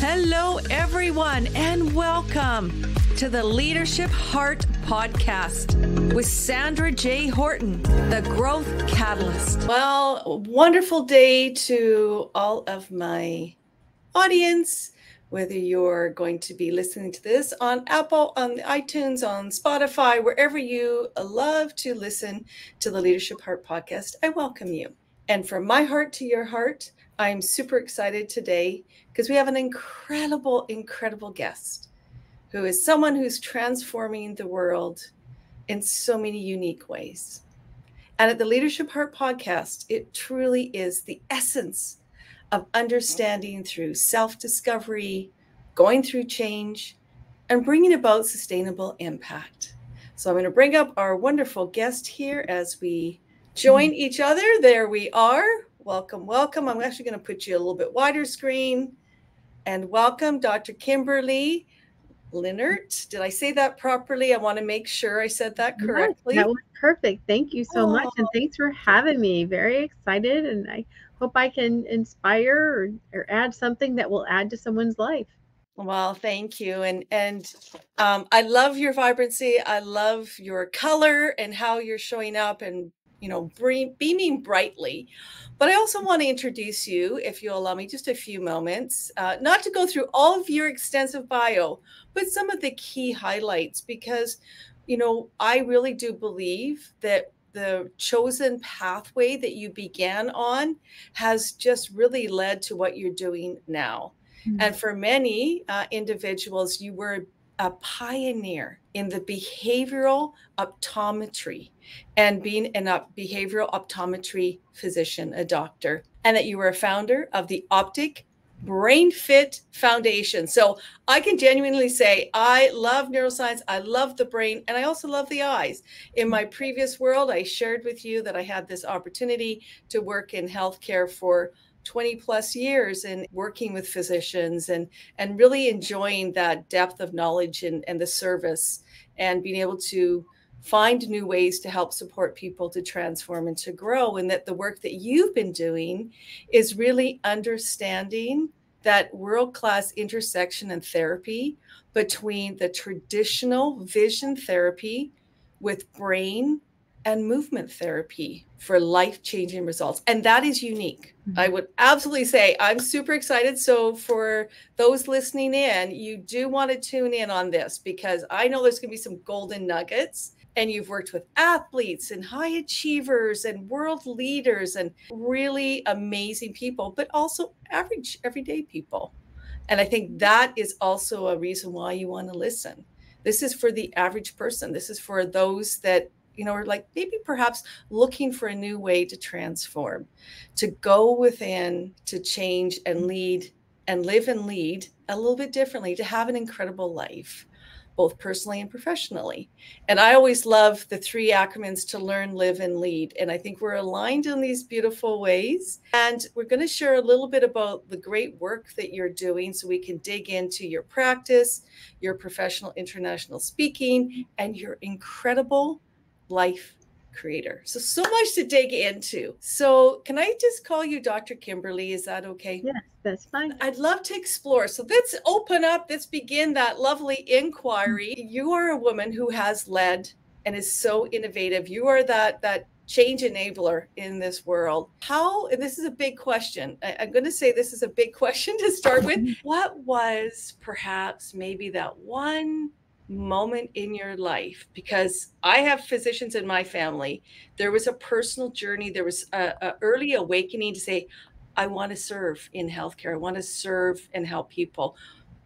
Hello, everyone, and welcome to the Leadership Heart Podcast with Sandra J. Horton, the Growth Catalyst. Well, wonderful day to all of my audience, whether you're going to be listening to this on Apple, on iTunes, on Spotify, wherever you love to listen to the Leadership Heart Podcast, I welcome you. And from my heart to your heart, I'm super excited today because we have an incredible guest who is someone who's transforming the world in so many unique ways. And at the Leadership Heart Podcast, it truly is the essence of understanding through self-discovery, going through change, and bringing about sustainable impact. So I'm going to bring up our wonderful guest here as we join each other. There we are. Welcome, welcome. I'm actually going to put you a little bit wider screen. And welcome, Dr. Kimberley Linert. Did I say that properly? I want to make sure I said that correctly. That was perfect. Thank you so much. And thanks for having me. Very excited. And I hope I can inspire or add something that will add to someone's life. Well, thank you. And I love your vibrancy. I love your color and how you're showing up and, you know, beaming brightly. But I also want to introduce you, if you'll allow me just a few moments, not to go through all of your extensive bio, but some of the key highlights, because, you know, I really do believe that the chosen pathway that you began on has just really led to what you're doing now. Mm-hmm. And for many individuals, you were a pioneer in the behavioral optometry and being a behavioral optometry physician, a doctor, and that you were a founder of the Optic Brain Fit Foundation. So I can genuinely say I love neuroscience, I love the brain, and I also love the eyes. In my previous world, I shared with you that I had this opportunity to work in healthcare for 20 plus years and working with physicians and really enjoying that depth of knowledge and the service and being able to find new ways to help support people to transform and to grow. And that the work that you've been doing is really understanding that world-class intersection and therapy between the traditional vision therapy with brain and movement therapy for life-changing results. And that is unique. Mm-hmm. I would absolutely say I'm super excited. So for those listening in, you do want to tune in on this because I know there's going to be some golden nuggets. And you've worked with athletes and high achievers and world leaders and really amazing people, but also average, everyday people. And I think that is also a reason why you want to listen. This is for the average person. This is for those that, you know, are like maybe perhaps looking for a new way to transform, to go within, to change and lead and live and lead a little bit differently, to have an incredible life, both personally and professionally. And I always love the 3 acronyms to learn, live, and lead. And I think we're aligned in these beautiful ways. And we're going to share a little bit about the great work that you're doing so we can dig into your practice, your professional international speaking, and your incredible life creator. So much to dig into. So can I just call you Dr. Kimberley? Is that okay? Yes, that's fine. I'd love to explore. So let's open up, let's begin that lovely inquiry. You are a woman who has led and is so innovative. You are that change enabler in this world. How, and this is a big question. I'm going to say this is a big question to start with. What was perhaps maybe that one moment in your life? Because I have physicians in my family. There was a personal journey. There was a early awakening to say, I want to serve in healthcare. I want to serve and help people.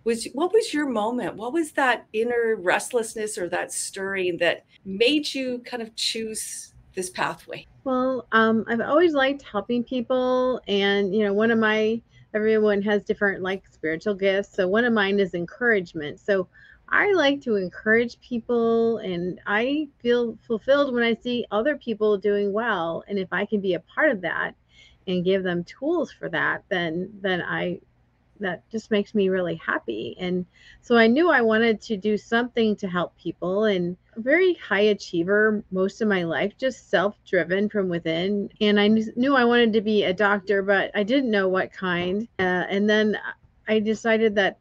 What was your moment? What was that inner restlessness or that stirring that made you kind of choose this pathway? Well, I've always liked helping people. And, you know, everyone has different like spiritual gifts. So one of mine is encouragement. So I like to encourage people, and I feel fulfilled when I see other people doing well. And if I can be a part of that and give them tools for that, then I that just makes me really happy. And so I knew I wanted to do something to help people, and a very high achiever most of my life, just self-driven from within. And I knew I wanted to be a doctor, but I didn't know what kind. And then I decided that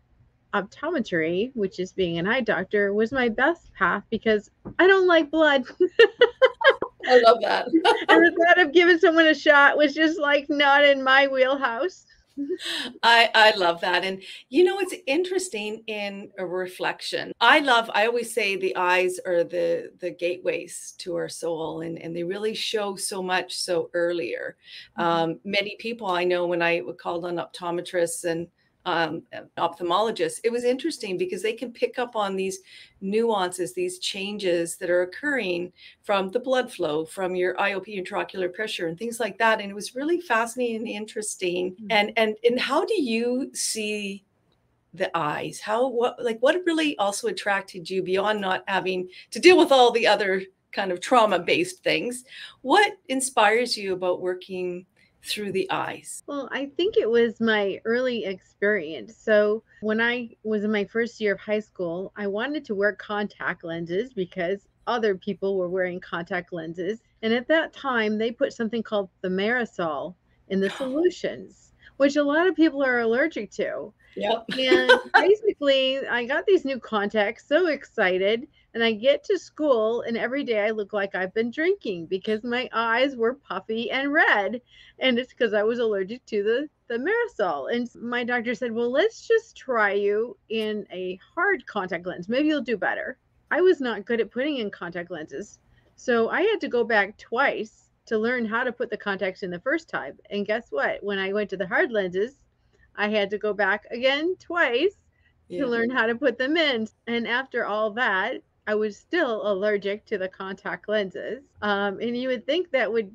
optometry, which is being an eye doctor, was my best path because I don't like blood. I love that. And the thought of giving someone a shot was just like not in my wheelhouse. I love that. And it's interesting in a reflection. I always say the eyes are the gateways to our soul, and they really show so much so earlier. Many people I know, when I called on optometrists and ophthalmologists, it was interesting because they can pick up on these nuances, these changes that are occurring from the blood flow, from your IOP, intraocular pressure, and things like that. And it was really fascinating and interesting. And how do you see the eyes? What really also attracted you beyond not having to deal with all the other kind of trauma-based things? What inspires you about working through the eyes? Well, I think it was my early experience. So when I was in my first year of high school, I wanted to wear contact lenses because other people were wearing contact lenses. And at that time, they put something called thimerosal in the solutions, which a lot of people are allergic to. Yep. And basically, I got these new contacts, so excited. And I get to school, and every day I look like I've been drinking because my eyes were puffy and red. And it's because I was allergic to the thimerosal. And my doctor said, well, let's just try you in a hard contact lens. Maybe you'll do better. I was not good at putting in contact lenses. So I had to go back twice to learn how to put the contacts in the first time. And guess what? When I went to the hard lenses, I had to go back again twice to learn how to put them in. And after all that, I was still allergic to the contact lenses. And you would think that would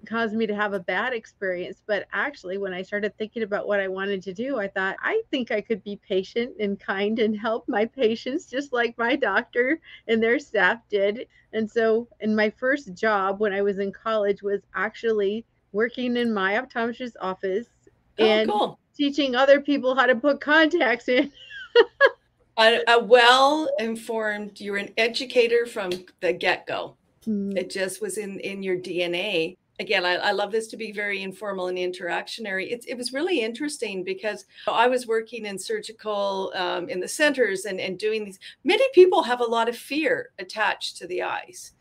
cause me to have a bad experience. But actually, when I started thinking about what I wanted to do, I thought, I think I could be patient and kind and help my patients just like my doctor and their staff did. And so in my first job when I was in college was actually working in my optometrist's office and teaching other people how to put contacts in. A well-informed, you're an educator from the get-go. It just was in your DNA. Again, I love this to be very informal and interactionary. It was really interesting because I was working in surgical in the centers and doing these. Many people have a lot of fear attached to the eyes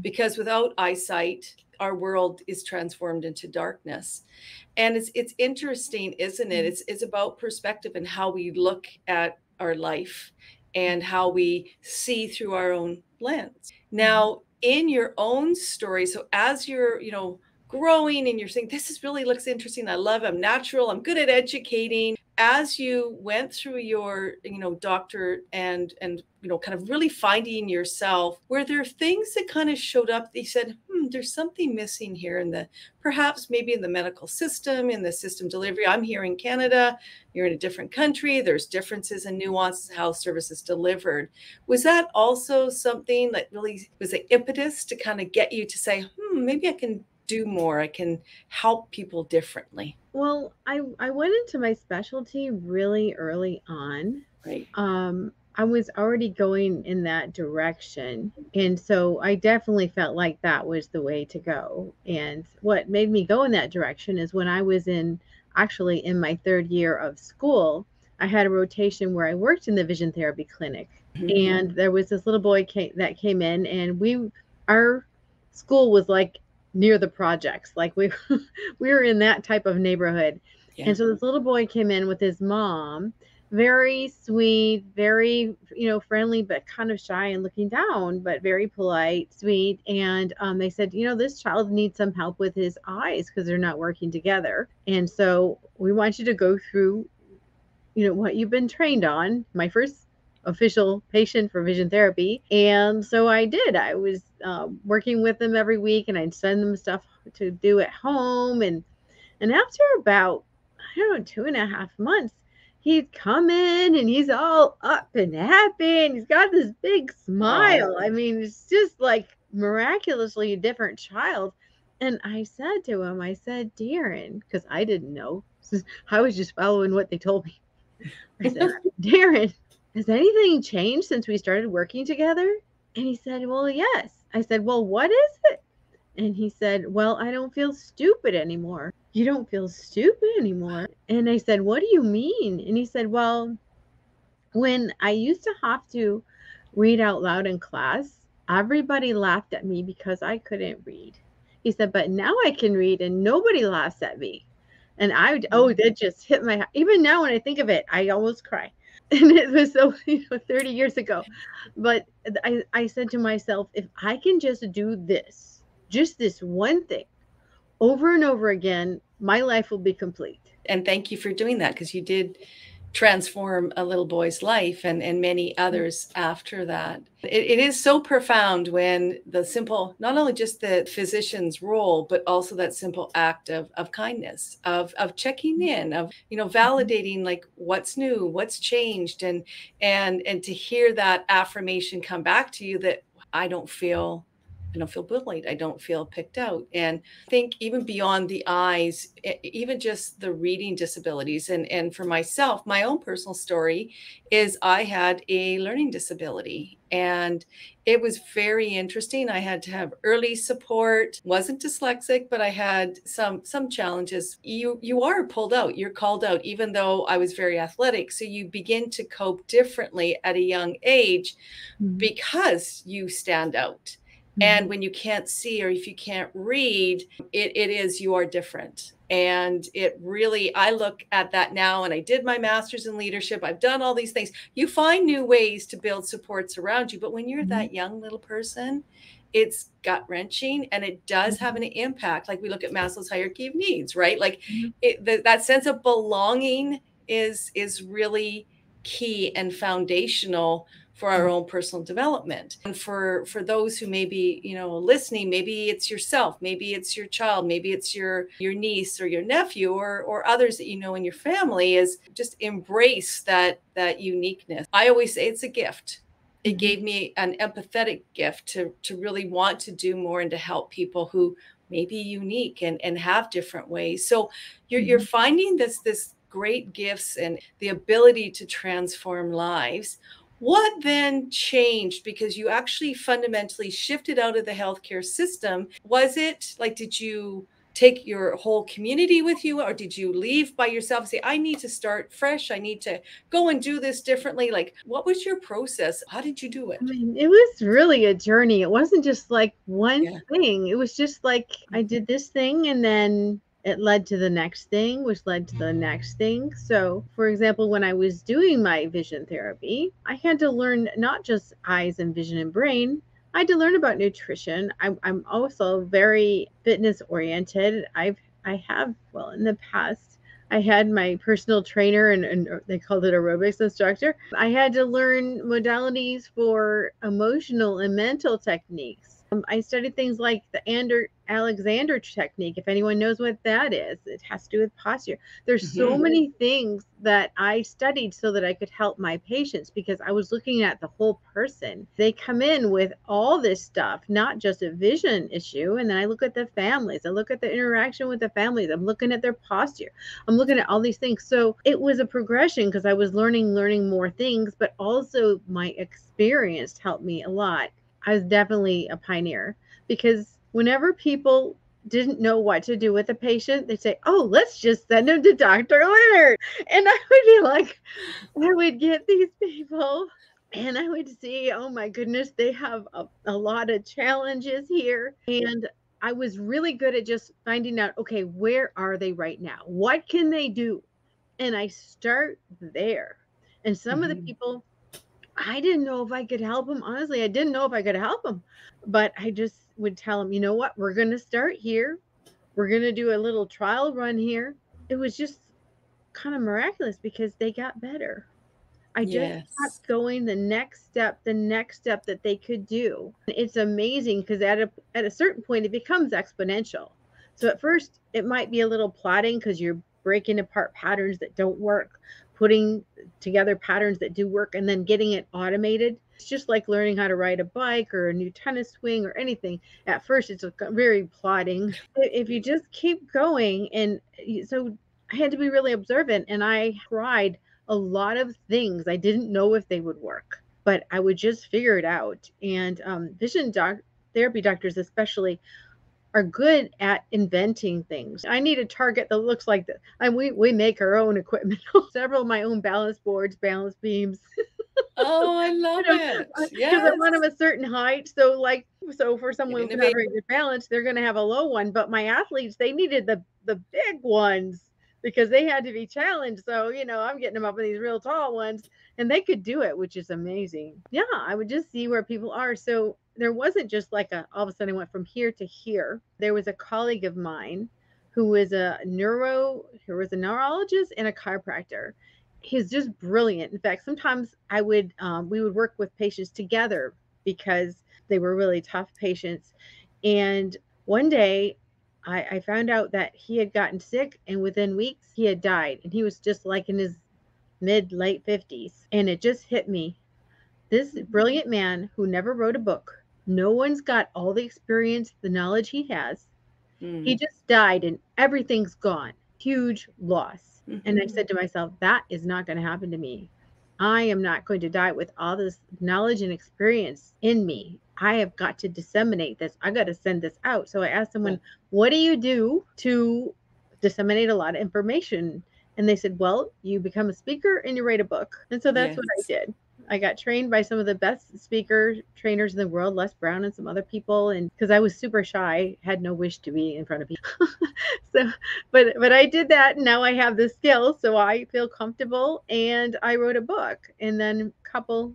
because without eyesight, our world is transformed into darkness. And it's interesting, isn't it? It's about perspective and how we look at our life and how we see through our own lens. Now, in your own story, so as you're, growing and you're saying, this really looks interesting. I love it. I'm natural. I'm good at educating. As you went through your, doctor and kind of really finding yourself, were there things that kind of showed up that you said, there's something missing here perhaps maybe in the medical system, in the system delivery? I'm here in Canada, you're in a different country. There's differences and nuances how service is delivered. Was that also something that really was an impetus to kind of get you to say, maybe I can do more. I can help people differently? Well, I went into my specialty really early on. Right. I was already going in that direction. And so I definitely felt like that was the way to go. And what made me go in that direction is when I was actually in my third year of school, I had a rotation where I worked in the vision therapy clinic. And there was this little boy that came in, and our school was like near the projects. Like we were in that type of neighborhood. And so this little boy came in with his mom, very sweet, very, friendly, but kind of shy and looking down, but very polite, sweet. And they said, this child needs some help with his eyes because they're not working together. And so we want you to go through, what you've been trained on. My first official patient for vision therapy. And so I did. I was working with them every week, and I'd send them stuff to do at home. And after about, 2.5 months, he'd come in and he's all up and happy and he's got this big smile. I mean, it's just like miraculously a different child. And I said to him, Darren, because I didn't know. I was just following what they told me. I said, Darren, has anything changed since we started working together? And he said, well, yes. I said, well, what is it? And he said, well, I don't feel stupid anymore. You don't feel stupid anymore? And I said, what do you mean? And he said, well, when I used to have to read out loud in class, everybody laughed at me because I couldn't read. He said, but now I can read and nobody laughs at me. And that just hit my, even now when I think of it, I almost cry. And it was so, 30 years ago. But I said to myself, if I can just do this, just this one thing over and over again, my life will be complete. And thank you for doing that, because you did transform a little boy's life and many others after that. It is so profound when the simple, not only just the physician's role, but also that simple act of kindness, of checking in, of, validating like what's new, what's changed, and to hear that affirmation come back to you that I don't feel bullied. I don't feel picked out. And I think even beyond the eyes, even just the reading disabilities. And for myself, my own personal story is I had a learning disability, and it was very interesting. I had to have early support, wasn't dyslexic, but I had some challenges. You are pulled out, you're called out, even though I was very athletic. So you begin to cope differently at a young age because you stand out. And when you can't see, or if you can't read, it is, you are different. And it really, I look at that now, and I did my master's in leadership. I've done all these things. You find new ways to build supports around you. But when you're that young little person, it's gut wrenching, and it does have an impact. Like we look at Maslow's hierarchy of needs, right? Like that sense of belonging is really key and foundational for our own personal development. And for those who may be, listening, maybe it's yourself, maybe it's your child, maybe it's your niece or your nephew, or others that in your family, is just embrace that uniqueness. I always say it's a gift. It gave me an empathetic gift to really want to do more and to help people who may be unique and have different ways. So you're finding this great gifts and the ability to transform lives. What then changed? Because you actually fundamentally shifted out of the healthcare system. Was it like, did you take your whole community with you, or did you leave by yourself and say, I need to start fresh, I need to go and do this differently? Like, what was your process? How did you do it? I mean, it was really a journey. It wasn't just like one thing. It was just like I did this thing, and then it led to the next thing, which led to the next thing. So, for example, when I was doing my vision therapy, I had to learn not just eyes and vision and brain. I had to learn about nutrition. I'm also very fitness oriented. In the past, I had my personal trainer, and they called it aerobics instructor. I had to learn modalities for emotional and mental techniques. I studied things like the Alexander technique. If anyone knows what that is, it has to do with posture. There's so many things that I studied so that I could help my patients, because I was looking at the whole person. They come in with all this stuff, not just a vision issue. And then I look at the families. I look at the interaction with the families. I'm looking at their posture. I'm looking at all these things. So it was a progression, because I was learning more things, but also my experience helped me a lot. I was definitely a pioneer, because whenever people didn't know what to do with a patient, they'd say, oh, let's just send him to Dr. Linert. And I would be like, I would get these people and I would see, oh my goodness, they have a lot of challenges here. And I was really good at just finding out, okay, where are they right now? What can they do? And I start there. And some of the people, I didn't know if I could help them. Honestly, I didn't know if I could help them, but I just would tell them, you know what, we're going to start here. We're going to do a little trial run here. It was just kind of miraculous, because they got better. I just kept going the next step that they could do. It's amazing, because at a certain point, it becomes exponential. So at first, it might be a little plodding, because you're breaking apart patterns that don't work, putting together patterns that do work, and then getting it automated. It's just like learning how to ride a bike or a new tennis swing or anything. At first, it's very plodding. If you just keep going, and so I had to be really observant, and I tried a lot of things. I didn't know if they would work, but I would just figure it out. And therapy doctors, especially, are good at inventing things. I need a target that looks like that. And we make our own equipment. Several of my own balance boards, balance beams. Oh, I love it. Because I want Yes. them a certain height. So for Get someone with not innovative. very good balance, they're going to have a low one. But my athletes, they needed the big ones because they had to be challenged. So I'm getting them up in these real tall ones, and they could do it, which is amazing. Yeah, I would just see where people are. So there wasn't just like all of a sudden I went from here to here. There was a colleague of mine who was a neurologist and a chiropractor. He's just brilliant. In fact, sometimes we would work with patients together because they were really tough patients. And one day I found out that he had gotten sick, and within weeks he had died, and he was just like in his late 50s. And it just hit me. This brilliant man who never wrote a book, no one's got all the experience, the knowledge he has. He just died and everything's gone. Huge loss. And I said to myself, that is not going to happen to me. I am not going to die with all this knowledge and experience in me. I have got to disseminate this. I got to send this out. So I asked someone, what do you do to disseminate a lot of information? And they said, well, you become a speaker and you write a book. And so that's what I did. I got trained by some of the best speaker trainers in the world, Les Brown and some other people. And because I was super shy, had no wish to be in front of people. But I did that. And now I have the skill. So I feel comfortable, and I wrote a book. And then a couple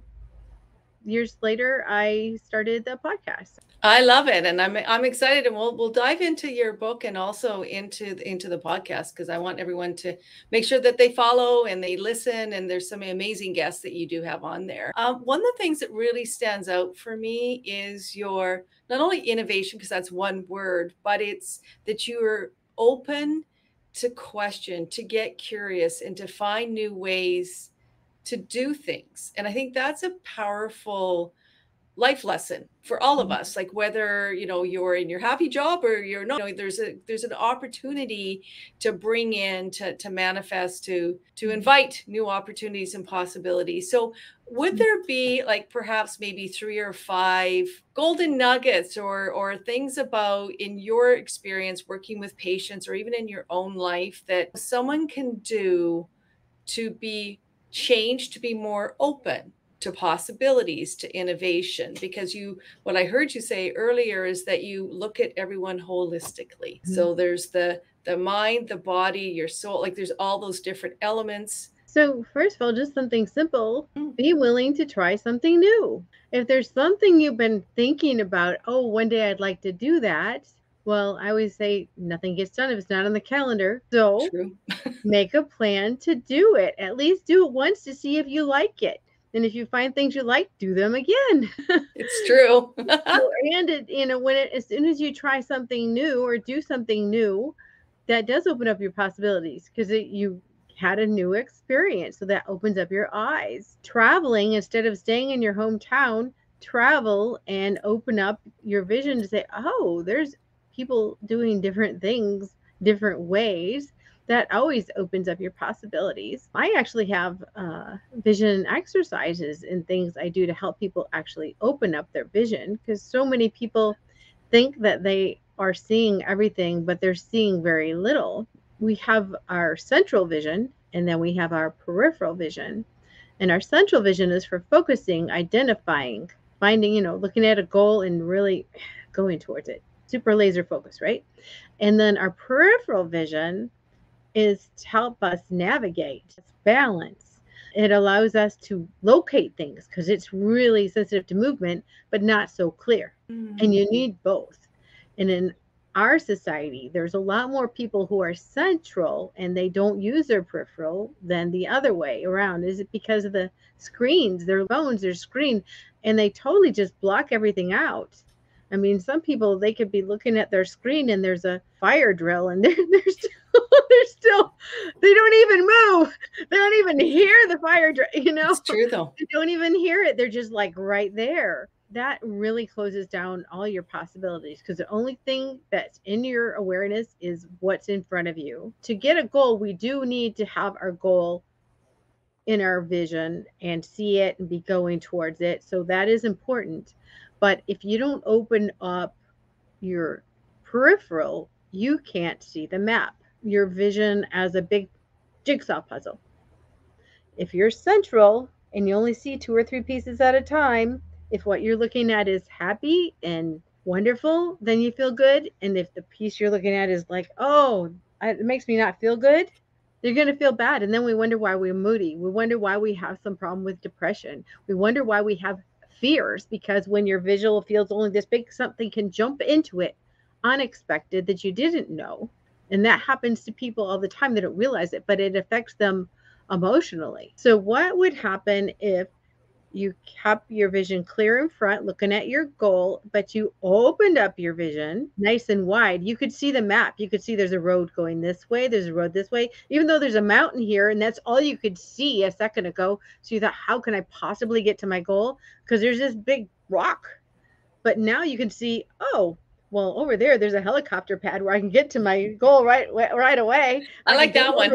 years later, I started the podcast. I love it, and I'm excited, and we'll dive into your book and also into the podcast, because I want everyone to make sure that they follow and they listen. And there's some amazing guests that you do have on there. One of the things that really stands out for me is your not only innovation, because that's one word, but it's that you're open to question, to get curious, and to find new ways to do things. And I think that's a powerful life lesson for all of us, like whether you're in your happy job or you're not. There's an opportunity to bring in, to manifest, to invite new opportunities and possibilities. So would there be, like, perhaps maybe 3 or 5 golden nuggets or things about, in your experience working with patients or even in your own life, that someone can do to be changed, to be more open to possibilities, to innovation? Because what I heard you say earlier is that you look at everyone holistically. So there's the mind, the body, your soul, like there's all those different elements. So first of all, just something simple, be willing to try something new. If there's something you've been thinking about, oh, one day I'd like to do that. Well, I always say nothing gets done if it's not on the calendar. So True. Make a plan to do it. At least do it once to see if you like it. And if you find things you like, do them again. It's true. As soon as you try something new or do something new, that does open up your possibilities, because you had a new experience. So that opens up your eyes. Traveling, instead of staying in your hometown, travel and open up your vision to say, oh, there's people doing different things, different ways. That always opens up your possibilities. I actually have vision exercises and things I do to help people actually open up their vision, because so many people think that they are seeing everything, but they're seeing very little. We have our central vision, and then we have our peripheral vision. And our central vision is for focusing, identifying, finding, looking at a goal and really going towards it. Super laser focus, right? And then our peripheral vision is to help us navigate. It's balance. It allows us to locate things, because it's really sensitive to movement, but not so clear. And you need both. And in our society, there's a lot more people who are central and they don't use their peripheral than the other way around. Is it because of the screens, their phones, their screen, and they totally just block everything out? I mean, some people, they could be looking at their screen and there's a fire drill and they're still, they don't even move. They don't even hear the fire drill, It's true, though. They don't even hear it. They're just like right there. That really closes down all your possibilities, because the only thing that's in your awareness is what's in front of you. To get a goal, we do need to have our goal in our vision and see it and be going towards it. So that is important. But if you don't open up your peripheral, you can't see the map, your vision as a big jigsaw puzzle. If you're central and you only see two or three pieces at a time, if what you're looking at is happy and wonderful, then you feel good. And if the piece you're looking at is like, oh, it makes me not feel good, you're going to feel bad. And then we wonder why we're moody. We wonder why we have some problem with depression. We wonder why we have fears, because when your visual field's only this big, something can jump into it unexpected that you didn't know. And that happens to people all the time. They don't realize it, but it affects them emotionally. So, what would happen if you kept your vision clear in front, looking at your goal, but you opened up your vision nice and wide? You could see the map. You could see there's a road going this way, there's a road this way, even though there's a mountain here, and that's all you could see a second ago. So you thought, how can I possibly get to my goal? Because there's this big rock. But now you can see, oh, well, over there's a helicopter pad where I can get to my goal right away. I like that one.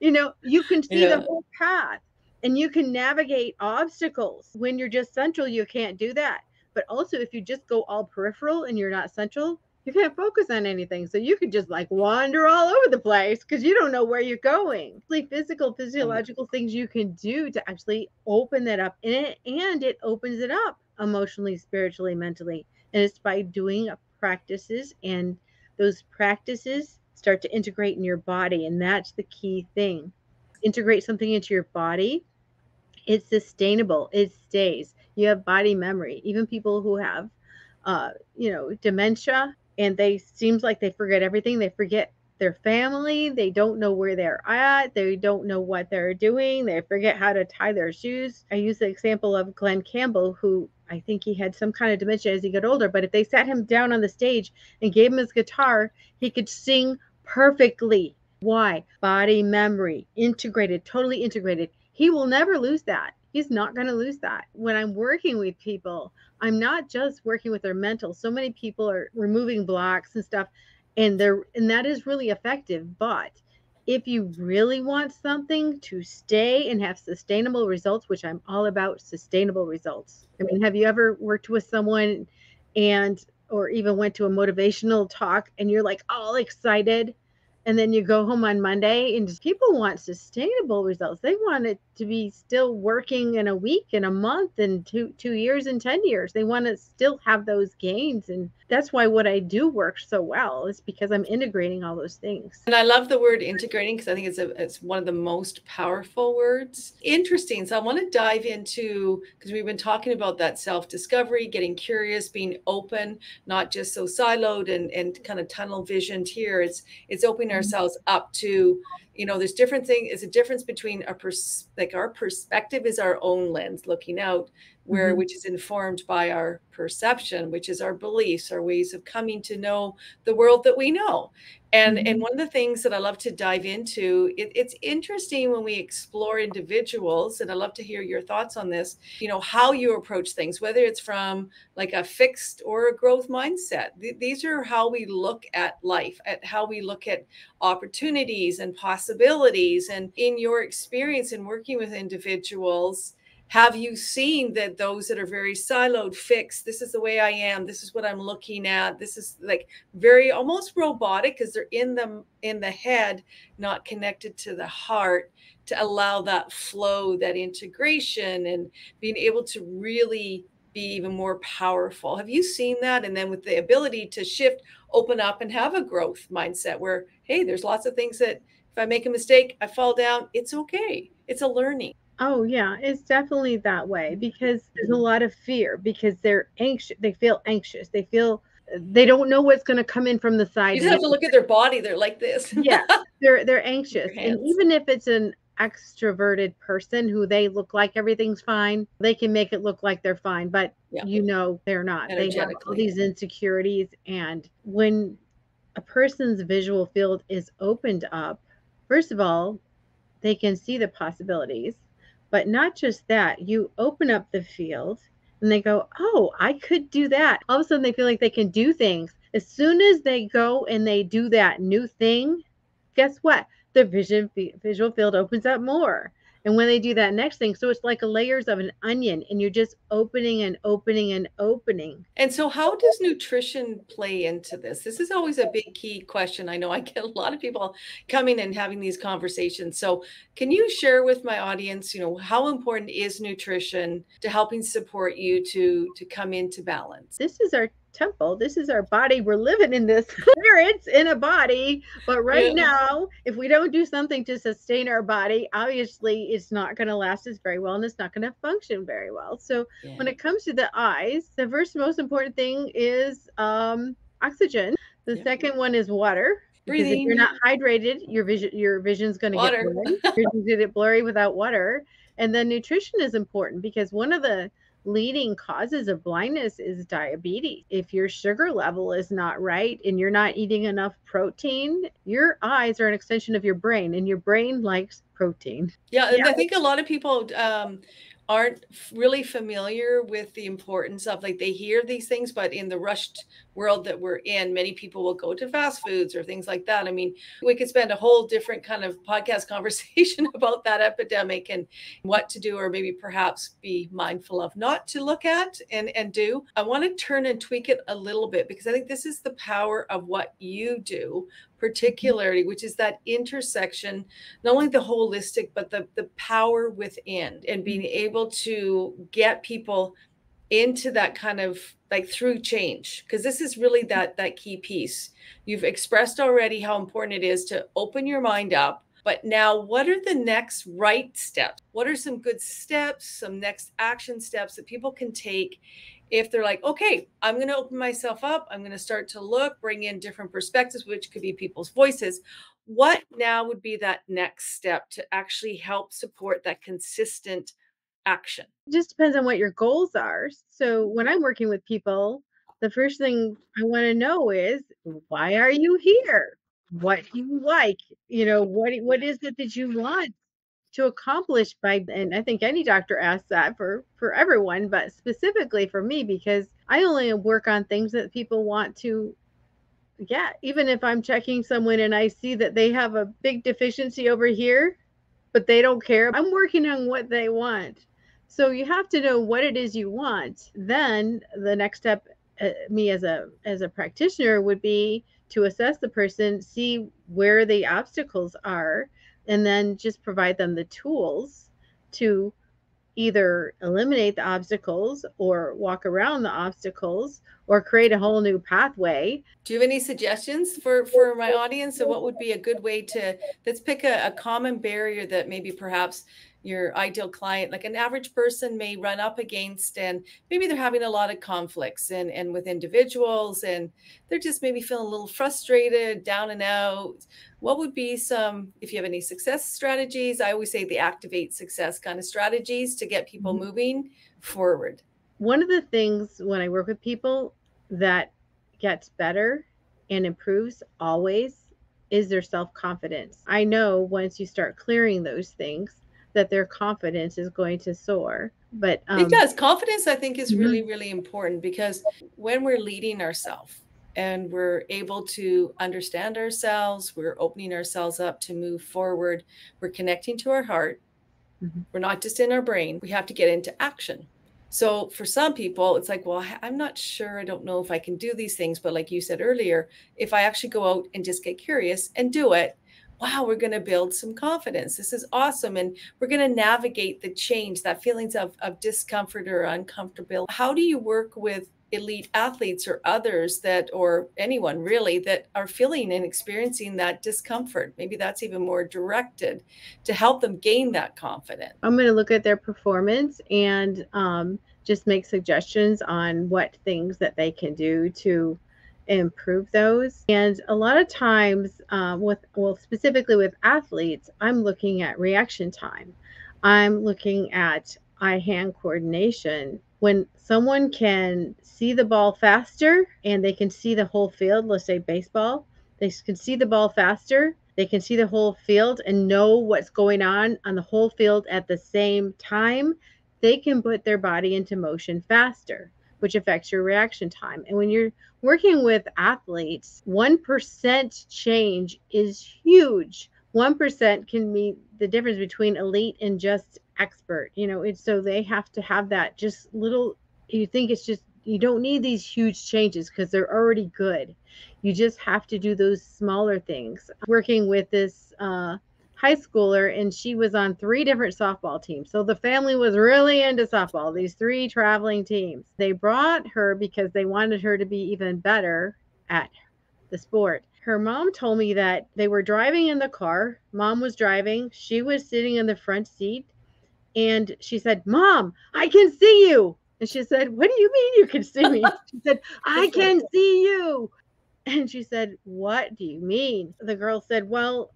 You can see the whole path and you can navigate obstacles. When you're just central, you can't do that. But also, if you just go all peripheral and you're not central, you can't focus on anything. So you could just like wander all over the place because you don't know where you're going. Like physiological things you can do to actually open that up in it, and it opens it up emotionally, spiritually, mentally. And it's by doing practices, and those practices start to integrate in your body. And that's the key thing. Integrate something into your body. It's sustainable. It stays. You have body memory. Even people who have, dementia, and they seems like they forget everything. They forget their family. They don't know where they're at. They don't know what they're doing. They forget how to tie their shoes. I use the example of Glenn Campbell, who I think he had some kind of dementia as he got older, but if they sat him down on the stage and gave him his guitar, he could sing perfectly. Why? Body memory, integrated, totally integrated. He will never lose that. He's not going to lose that. When I'm working with people, I'm not just working with their mental. So many people are removing blocks and stuff, and that is really effective. But if you really want something to stay and have sustainable results, which I'm all about sustainable results. I mean, have you ever worked with someone or even went to a motivational talk and you're like all excited, and then you go home on Monday and people want sustainable results. They want it to be still working in a week, in a month, in 2 years, and 10 years. They want to still have those gains. And that's why what I do works so well, is because I'm integrating all those things. And I love the word integrating, because I think it's one of the most powerful words. Interesting. So I want to dive into, because we've been talking about that self-discovery, getting curious, being open, not just so siloed and kind of tunnel visioned here. It's opening ourselves up to, there's different things. It's a difference between our perspective is our own lens looking out, which is informed by our perception, which is our beliefs, our ways of coming to know the world that we know. And one of the things that I love to dive into, it's interesting when we explore individuals, and I love to hear your thoughts on this, how you approach things, whether it's from like a fixed or a growth mindset. These are how we look at life, at how we look at opportunities and possibilities. And in your experience in working with individuals, have you seen that those that are very siloed, fixed, this is the way I am, this is what I'm looking at, this is like very almost robotic, because they're in the head, not connected to the heart, to allow that flow, that integration, and being able to really be even more powerful? Have you seen that? And then with the ability to shift, open up, and have a growth mindset where, hey, there's lots of things that if I make a mistake, I fall down, it's okay. It's a learning. Oh, yeah, it's definitely that way, because there's a lot of fear, because they're anxious. They feel anxious. They don't know what's going to come in from the side. You just have to look at their body. They're like this. Yeah, they're anxious. And even if it's an extroverted person who they look like everything's fine, they can make it look like they're fine, but they're not. They have all these insecurities. And when a person's visual field is opened up, first of all, they can see the possibilities. But not just that, you open up the field and they go, oh, I could do that. All of a sudden they feel like they can do things. As soon as they go and they do that new thing, guess what? The visual field opens up more. And when they do that next thing, so it's like a layers of an onion, and you're just opening and opening and opening. And so how does nutrition play into this? This is always a big key question. I know I get a lot of people coming and having these conversations. So can you share with my audience, how important is nutrition to helping support you to come into balance? This is our temple. This is our body. We're living in this spirits in a body. But right Yeah. now, if we don't do something to sustain our body, obviously it's not going to last us very well, and it's not going to function very well. So Yeah. when it comes to the eyes, the first most important thing is oxygen. The Yep. second one is water. Because if you're Breathing. not hydrated, your vision's going to get Water. blurry. Your vision's going to get blurry without water. And then nutrition is important, because one of the leading causes of blindness is diabetes. If your sugar level is not right and you're not eating enough protein, your eyes are an extension of your brain, and your brain likes protein. Yeah, and I think a lot of people aren't really familiar with the importance of, like, they hear these things, but in the rushed world that we're in, many people will go to fast foods or things like that. I mean, we could spend a whole different kind of podcast conversation about that epidemic and what to do, or maybe perhaps be mindful of not to look at and do. I want to turn and tweak it a little bit, because I think this is the power of what you do, particularly, which is that intersection, not only the holistic, but the power within, and being able to get people into that kind of, like, through change, because this is really that key piece. You've expressed already how important it is to open your mind up, but now what are the next right steps? What are some good steps, some next action steps that people can take if they're like, okay, I'm going to open myself up, I'm going to start to look, bring in different perspectives, which could be people's voices. What now would be that next step to actually help support that consistent action? It just depends on what your goals are. So when I'm working with people, the first thing I want to know is, why are you here? What do you like? What is it that you want to accomplish by, and I think any doctor asks that for everyone, but specifically for me, because I only work on things that people want to get. Even if I'm checking someone and I see that they have a big deficiency over here, but they don't care, I'm working on what they want. So you have to know what it is you want. Then the next step, me as a practitioner, would be to assess the person, see where the obstacles are, and then just provide them the tools to either eliminate the obstacles or walk around the obstacles or create a whole new pathway. Do you have any suggestions for my audience of what would be a good way to, let's pick a common barrier that maybe perhaps your ideal client, like an average person, may run up against, and maybe they're having a lot of conflicts and with individuals, and they're just maybe feeling a little frustrated, down and out. What would be some, if you have any success strategies? I always say the activate success kind of strategies to get people moving forward. One of the things when I work with people that gets better and improves always is their self-confidence. I know once you start clearing those things, that their confidence is going to soar. But it does. Confidence, I think, is really, really important, because when we're leading ourselves and we're able to understand ourselves, we're opening ourselves up to move forward, we're connecting to our heart, we're not just in our brain, we have to get into action. So for some people, it's like, well, I'm not sure, I don't know if I can do these things. But like you said earlier, if I actually go out and just get curious and do it, wow, we're going to build some confidence. This is awesome. And we're going to navigate the change, that feelings of discomfort or uncomfortability. How do you work with elite athletes or others that, or anyone really, that are feeling and experiencing that discomfort? Maybe that's even more directed to help them gain that confidence. I'm going to look at their performance and just make suggestions on what things that they can do to improve those. And a lot of times specifically with athletes, I'm looking at reaction time. I'm looking at eye-hand coordination. When someone can see the ball faster and they can see the whole field, let's say baseball, they can see the ball faster, they can see the whole field and know what's going on the whole field at the same time, they can put their body into motion faster, which affects your reaction time. And when you're working with athletes, 1% change is huge, 1% can mean the difference between elite and just expert. It's so they have to have that just little, you think it's just, you don't need these huge changes because they're already good. You just have to do those smaller things. Working with this high schooler, and she was on 3 different softball teams. So the family was really into softball, these 3 traveling teams. They brought her because they wanted her to be even better at the sport. Her mom told me that they were driving in the car. Mom was driving. She was sitting in the front seat. And she said, "Mom, I can see you." And she said, "What do you mean you can see me?" She said, "I can see you." And she said, "What do you mean?" The girl said, "Well,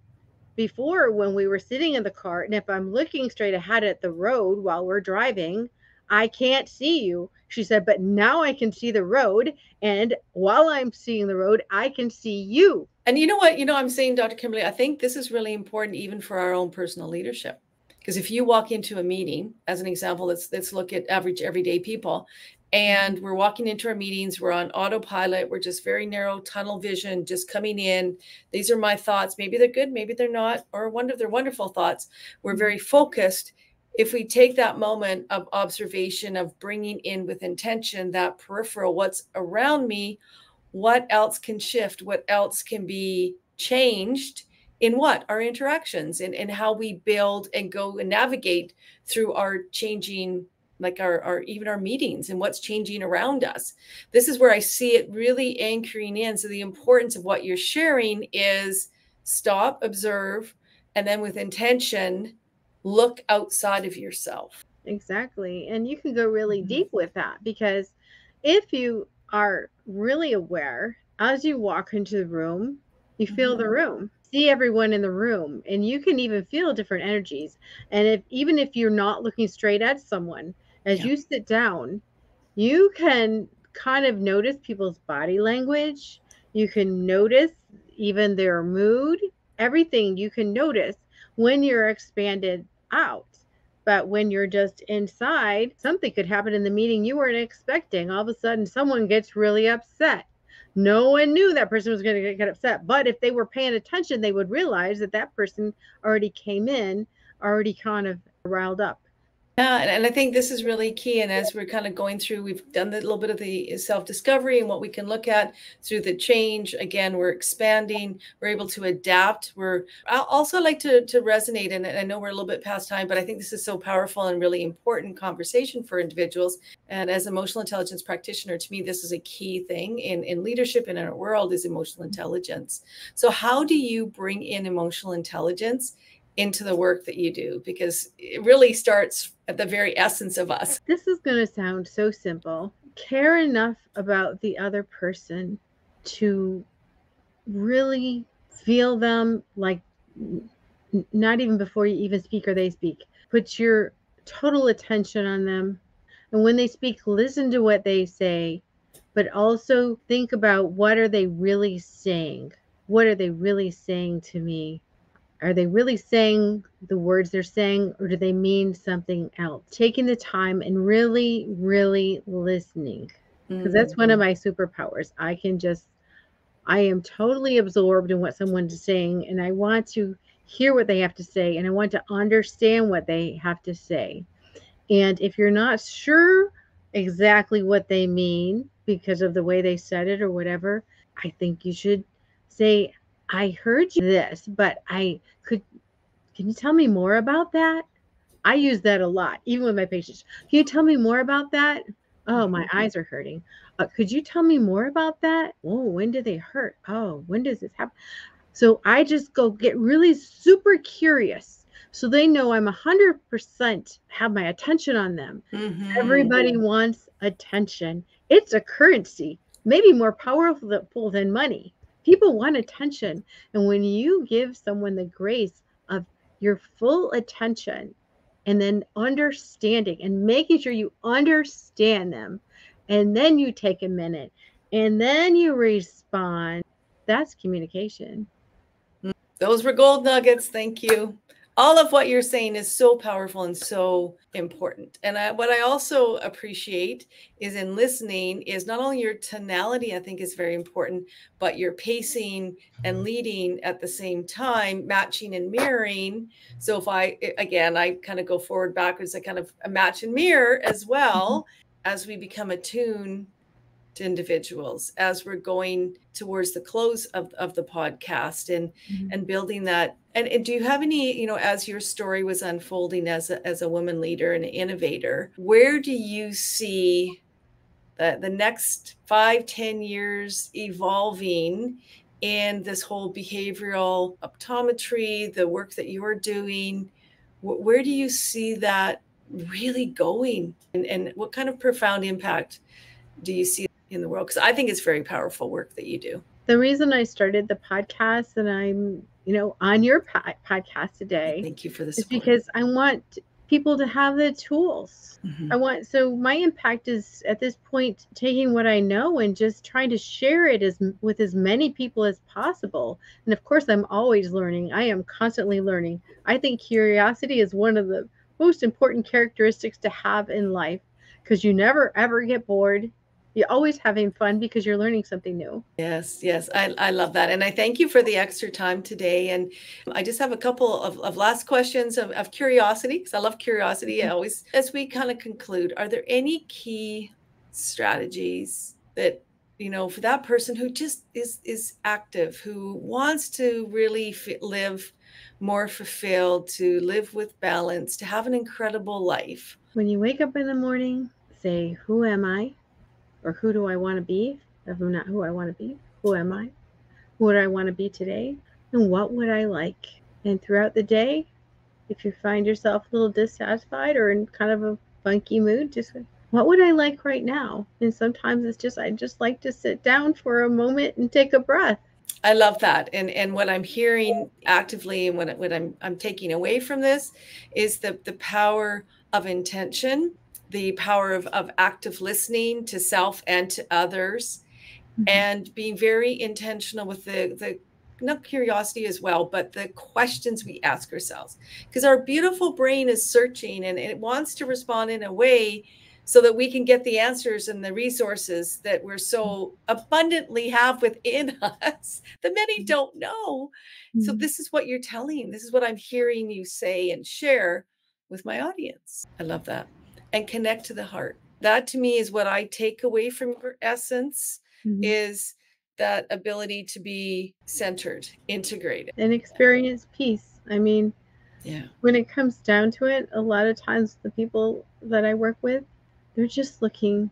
before when we were sitting in the car, and if I'm looking straight ahead at the road while we're driving, I can't see you." She said, "But now I can see the road. And while I'm seeing the road, I can see you." And you know what, I'm saying, Dr. Kimberley, I think this is really important even for our own personal leadership. Because if you walk into a meeting, as an example, let's look at average everyday people, and we're walking into our meetings, we're on autopilot, we're just very narrow tunnel vision, just coming in. These are my thoughts. Maybe they're good, maybe they're not, or they're wonderful thoughts. We're very focused. If we take that moment of observation, of bringing in with intention that peripheral, what's around me, what else can shift, what else can be changed in what our interactions and how we build and go and navigate through our changing, like our even our meetings and what's changing around us. This is where I see it really anchoring in. So the importance of what you're sharing is stop, observe, and then with intention, look outside of yourself. Exactly. And you can go really deep with that, because if you are really aware as you walk into the room, you feel the room, see everyone in the room, and you can even feel different energies. And even if you're not looking straight at someone, as you sit down, you can kind of notice people's body language. You can notice even their mood, everything you can notice when you're expanded out. But when you're just inside, something could happen in the meeting you weren't expecting. All of a sudden, someone gets really upset. No one knew that person was going to get upset. But if they were paying attention, they would realize that that person already came in, already kind of riled up. Yeah, and I think this is really key. And as we're kind of going through, we've done a little bit of the self-discovery and what we can look at through the change. Again, we're expanding, we're able to adapt. I also like to resonate, and I know we're a little bit past time, but I think this is so powerful and really important conversation for individuals. And as emotional intelligence practitioner, to me, this is a key thing in leadership and in our world is emotional intelligence. So how do you bring in emotional intelligence into the work that you do? Because it really starts at the very essence of us. This is going to sound so simple. Care enough about the other person to really feel them, like not even before you even speak or they speak. Put your total attention on them. And when they speak, listen to what they say, but also think about, what are they really saying? What are they really saying to me? Are they really saying the words they're saying, or do they mean something else? Taking the time and really, really listening, because that's one of my superpowers. I am totally absorbed in what someone's saying, and I want to hear what they have to say, and I want to understand what they have to say. And if you're not sure exactly what they mean because of the way they said it or whatever, I think you should say, "I heard this, but can you tell me more about that?" I use that a lot, even with my patients. "Can you tell me more about that?" "Oh, my eyes are hurting." "Could you tell me more about that?" "Oh, when do they hurt?" "Oh, when does this happen?" So I just go get really super curious, so they know I'm 100% have my attention on them. Everybody wants attention. It's a currency, maybe more powerful than money. People want attention. And when you give someone the grace of your full attention, and then understanding and making sure you understand them, and then you take a minute, and then you respond, that's communication. Those were gold nuggets. Thank you. all of what you're saying is so powerful and so important. And what I also appreciate is in listening is not only your tonality, I think is very important, but your pacing and leading at the same time, matching and mirroring. So if I kind of go forward, backwards, I kind of match and mirror as well as we become attuned to individuals as we're going towards the close of the podcast and building that. And do you have any, as your story was unfolding as a woman leader and an innovator, where do you see the next 5-10 years evolving in this whole behavioral optometry, the work that you're doing? Where do you see that really going? And what kind of profound impact do you see in the world? Because I think it's very powerful work that you do. The reason I started the podcast and I'm, on your podcast today, thank you for the is support, because I want people to have the tools. So my impact is at this point taking what I know and just trying to share it with as many people as possible. And of course, I'm always learning. I am constantly learning. I think curiosity is one of the most important characteristics to have in life, because you never ever get bored. You're always having fun because you're learning something new. Yes. I love that. And I thank you for the extra time today. And I just have a couple of last questions of curiosity, because I love curiosity. I always, as we kind of conclude, are there any key strategies that, for that person who just is active, who wants to really live more fulfilled, to live with balance, to have an incredible life? When you wake up in the morning, say, who am I? Or who do I want to be? If I'm not who I want to be, who am I? Who would I want to be today? And what would I like? And throughout the day, if you find yourself a little dissatisfied or in kind of a funky mood, just what would I like right now? And sometimes it's just, I just like to sit down for a moment and take a breath. I love that. And what I'm hearing actively and what I'm taking away from this is the power of intention, the power of active listening to self and to others, and being very intentional with the not curiosity as well, but the questions we ask ourselves, because our beautiful brain is searching and it wants to respond in a way so that we can get the answers and the resources that we're so abundantly have within us that many don't know. So this is what you're telling. This is what I'm hearing you say and share with my audience. I love that. And connect to the heart. That to me is what I take away from your essence, is that ability to be centered, integrated. And experience peace. I mean, when it comes down to it, a lot of times the people that I work with, they're just looking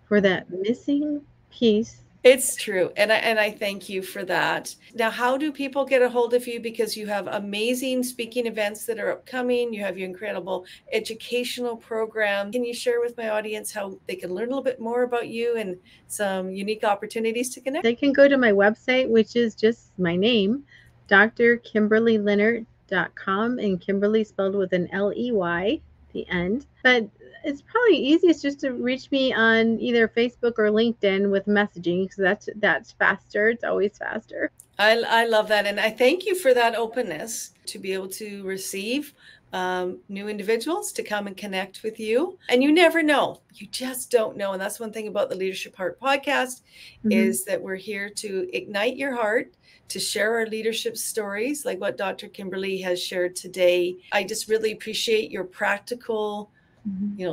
for that missing piece. It's true. And I thank you for that. Now, how do people get a hold of you? Because you have amazing speaking events that are upcoming. You have your incredible educational program. Can you share with my audience how they can learn a little bit more about you and some unique opportunities to connect? They can go to my website, which is just my name, drkimberleylinert.com, and Kimberly spelled with an L-E-Y at the end. But it's probably easiest just to reach me on either Facebook or LinkedIn with messaging, because that's faster. It's always faster. I love that. And I thank you for that openness to be able to receive new individuals to come and connect with you. And you never know. You just don't know. And that's one thing about the Leadership Heart podcast, is that we're here to ignite your heart, to share our leadership stories like what Dr. Kimberley has shared today. I just really appreciate your practical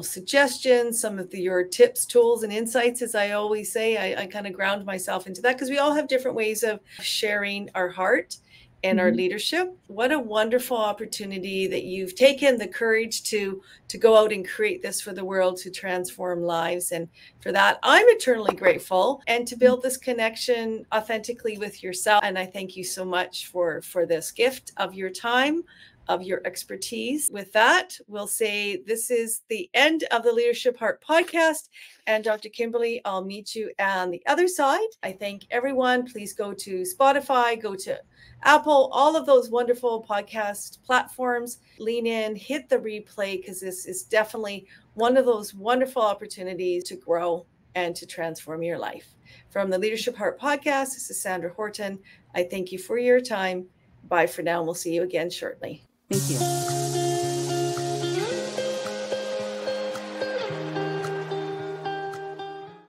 suggestions, some of your tips, tools, and insights. As I always say, I kind of ground myself into that, because we all have different ways of sharing our heart and our leadership. What a wonderful opportunity that you've taken the courage to go out and create this for the world, to transform lives. And for that, I'm eternally grateful, and to build this connection authentically with yourself. And I thank you so much for this gift of your time, of your expertise. With that, we'll say this is the end of the Leadership Heart podcast. And Dr. Kimberley, I'll meet you on the other side. I thank everyone. Please go to Spotify, go to Apple, all of those wonderful podcast platforms. Lean in, hit the replay, because this is definitely one of those wonderful opportunities to grow and to transform your life. From the Leadership Heart podcast, this is Sandra Horton. I thank you for your time. Bye for now, and we'll see you again shortly. Thank you.